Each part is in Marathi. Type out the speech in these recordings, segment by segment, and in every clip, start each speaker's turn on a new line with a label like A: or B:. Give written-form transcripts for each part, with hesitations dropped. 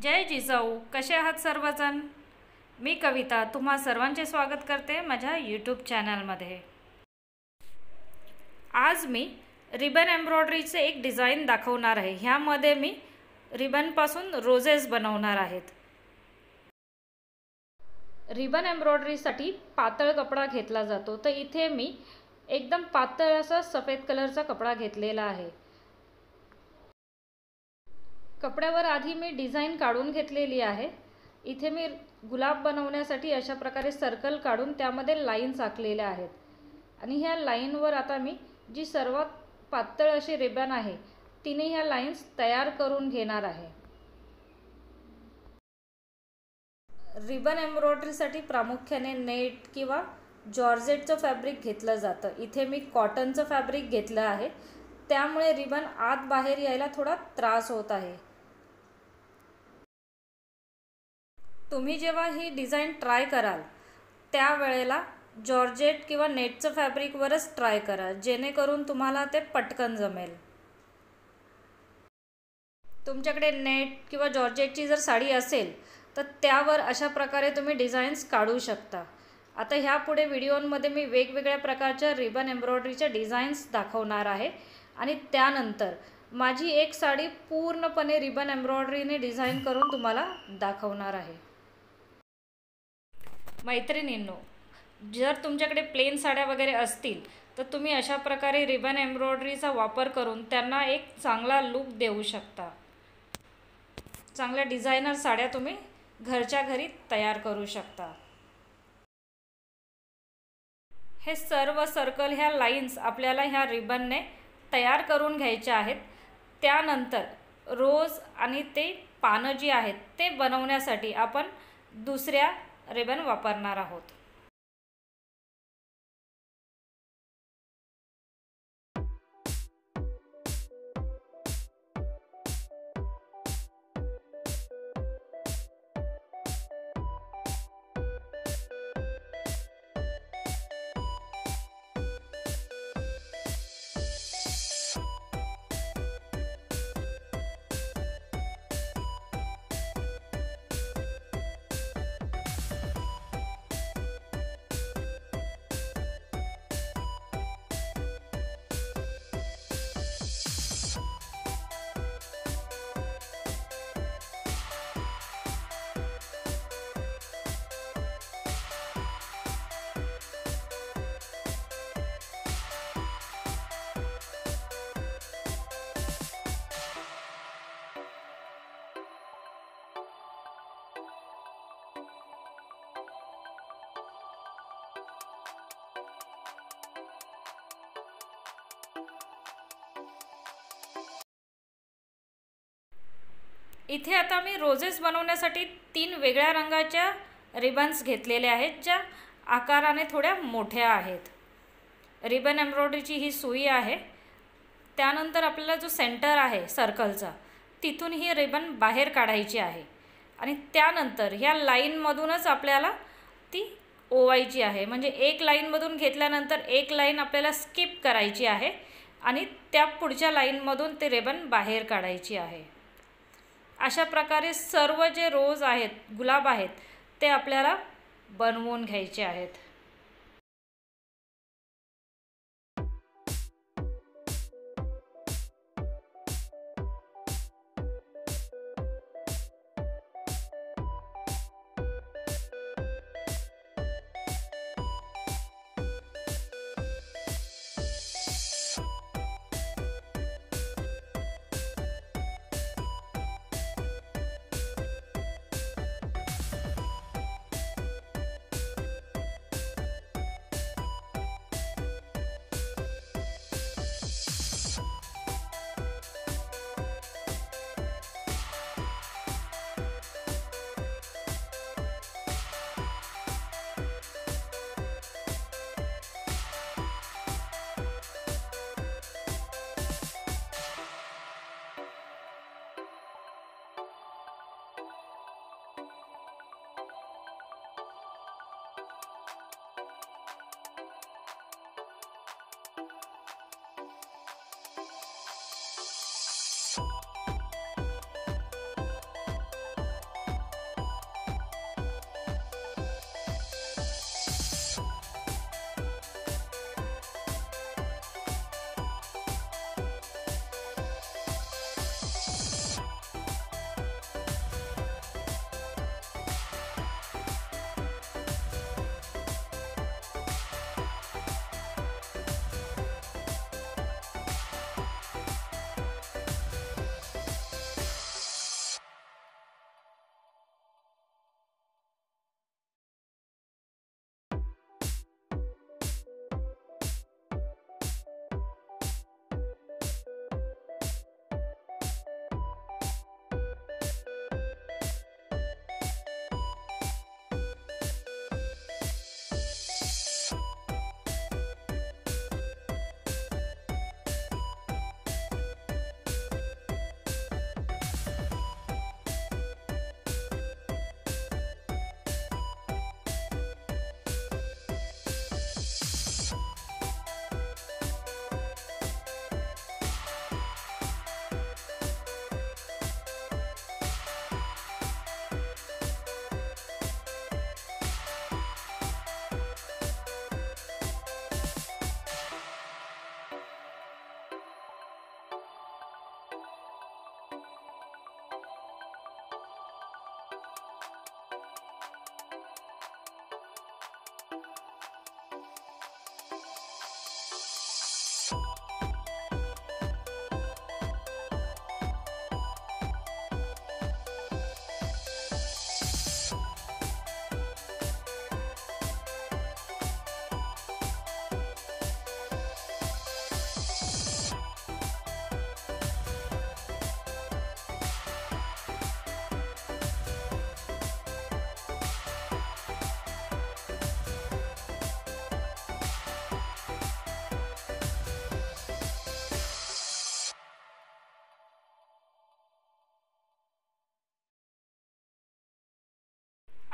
A: जय जिजाऊ. कसे आहात सर्वजण? मी कविता तुम्हा सर्वांचे स्वागत करते माझ्या यूट्यूब चॅनलमध्ये. आज मी रिबन एम्ब्रॉयडरीचे एक डिझाईन दाखवणार आहे. ह्यामध्ये मी रिबनपासून रोजेस बनवणार आहेत. रिबन एम्ब्रॉयडरीसाठी पातळ कपडा घेतला जातो, तर इथे मी एकदम पातळ असा सफेद कलरचा कपडा घेतलेला आहे. कपड्यावर आधी मी डिझाईन काढून घेतलेली आहे. इथे मी गुलाब बनवण्यासाठी अशा प्रकारे सर्कल काढून त्यामध्ये लाईन्स आखलेल्या आहेत आणि ह्या लाईनवर आता मी जी सर्वात पातळ अशी रिबन आहे तिने ह्या लाईन्स तयार करून घेणार आहे. रिबन एम्ब्रॉयडरीसाठी प्रामुख्याने नेट किंवा जॉर्जेटचं फॅब्रिक घेतलं जातं. इथे मी कॉटनचं फॅब्रिक घेतलं आहे, त्यामुळे रिबन आत बाहेर यायला थोडा त्रास होत आहे. तुम्ही जेव्हा ही डिझाईन ट्राय कराल त्यावेळेला जॉर्जेट किंवा नेटचं फॅब्रिकवरच ट्राय करा, जेणेकरून तुम्हाला ते पटकन जमेल. तुमच्याकडे नेट किंवा जॉर्जेटची जर साडी असेल तर त्यावर अशा प्रकारे तुम्ही डिझाईन्स काढू शकता. आता ह्यापुढे व्हिडिओमध्ये मी वेगवेगळ्या प्रकारच्या रिबन एम्ब्रॉयडरीच्या डिझाईन्स दाखवणार आहे आणि त्यानंतर माझी एक साडी पूर्णपणे रिबन एम्ब्रॉयडरीने डिझाईन करून तुम्हाला दाखवणार आहे. मैत्रिणींनो, जर तुमच्याकडे प्लेन साड्या वगैरे असतील तर तुम्ही अशा प्रकारे रिबन एम्ब्रॉयडरीचा वापर करून त्यांना एक चांगला लुक देऊ शकता. चांगल्या डिझायनर साड्या तुम्ही घरच्या घरी तयार करू शकता. हे सर्व सर्कल ह्या लाईन्स आपल्याला ह्या रिबनने तयार करून घ्यायच्या आहेत. त्यानंतर रोज आणि ते पानं जी आहेत ते बनवण्यासाठी आपण दुसऱ्या रिबन वापरणार आहोत. इथे आता मी रोजेस बनवण्यासाठी 3 वेगळ्या रंगाच्या रिबन्स घेतलेले आहेत, ज्या आकाराने थोड्या मोठ्या आहेत. रिबन एम्ब्रॉयडरीची ही सुई आहे. त्यानंतर आपल्याला जो सेंटर आहे सर्कलचा, तिथून ही रिबन बाहेर काढायची आहे आणि त्यानंतर ह्या लाईनमधूनच आपल्याला ती ओवायची आहे. म्हणजे एक लाईनमधून घेतल्यानंतर एक लाईन आपल्याला स्किप करायची आहे आणि त्या पुढच्या लाईनमधून ती रिबन बाहेर काढायची आहे. अशा प्रकारे सर्व जे रोज आहेत, गुलाब आहेत, ते आपल्याला बनवून घ्यायचे आहेत.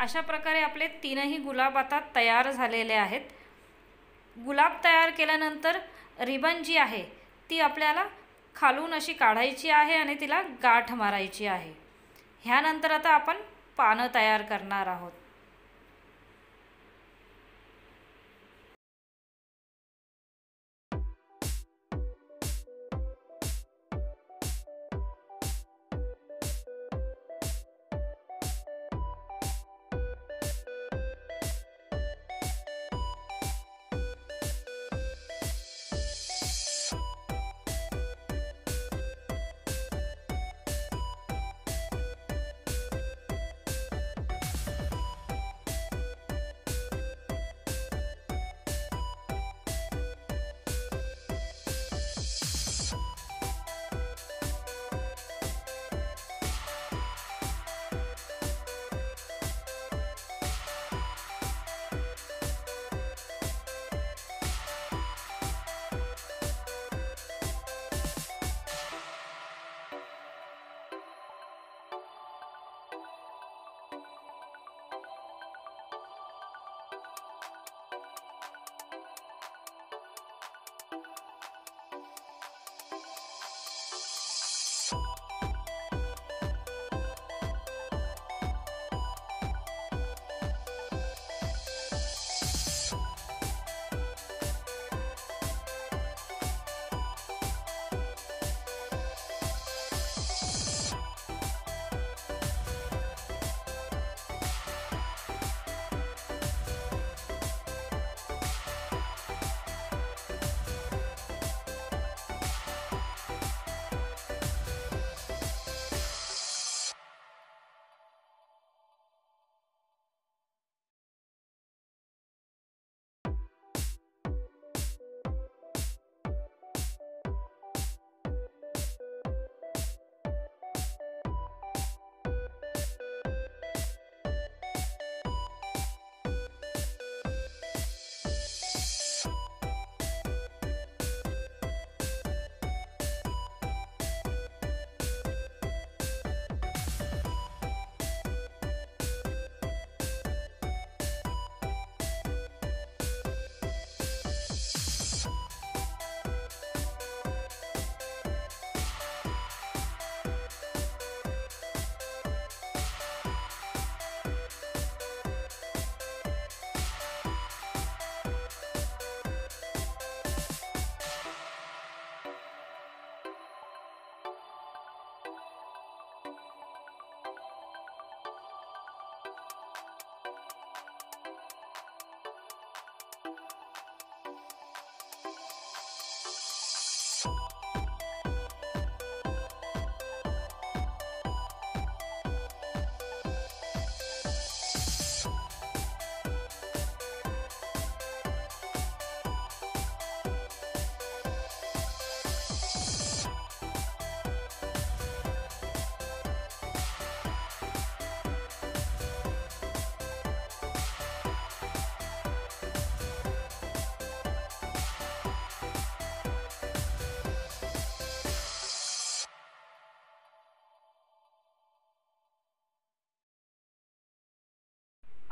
A: अशा प्रकारे आपले तीनही गुलाब आता तयार झालेले आहेत. गुलाब तयार केल्यानंतर रिबन जी आहे ती आपल्याला खालून अशी काढायची आहे आणि तिला गाठ मारायची आहे. ह्यानंतर आता आपण पानं तयार करणार आहोत.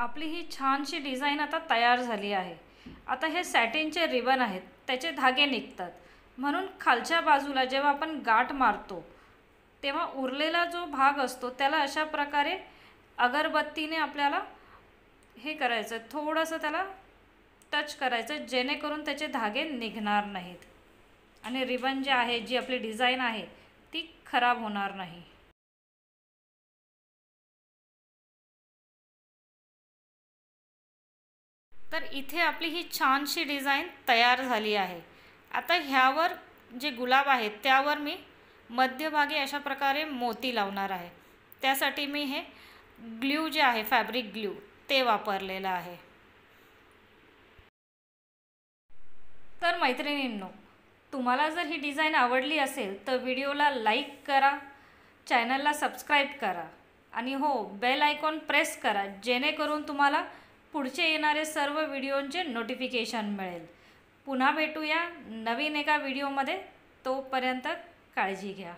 A: आपली ही छानशी डिझाईन आता तयार झाली आहे. आता हे सॅटिनचे रिबन आहेत, त्याचे धागे निघतात. म्हणून खालच्या बाजूला जेव्हा आपण गाठ मारतो तेव्हा उरलेला जो भाग असतो त्याला अशा प्रकारे अगरबत्तीने आपल्याला हे करायचं, थोडंसं त्याला टच करायचं, जेणेकरून त्याचे धागे निघणार नाहीत आणि रिबन जे आहे, जी आपली डिझाईन आहे ती खराब होणार नाही. तर इथे आपली ही छानशी डिझाईन तयार झाली आहे. आता ह्यावर जे गुलाब आहेत त्यावर मी मध्यभागी अशा प्रकारे मोती लावणार आहे. त्यासाठी मी हे ग्लू जे आहे, फॅब्रिक ग्लू, ते वापरलेलं आहे. तर मैत्रिणींनो, तुम्हाला जर ही डिझाईन आवडली असेल तर व्हिडिओला लाईक करा, चॅनलला सबस्क्राईब करा आणि हो, बेल आयकॉन प्रेस करा, जेणेकरून तुम्हाला पुढचे येणारे सर्व व्हिडिओंचे नोटिफिकेशन मिळेल. पुन्हा भेटूया नवीन एका व्हिडिओमध्ये. तोपर्यंत काळजी घ्या.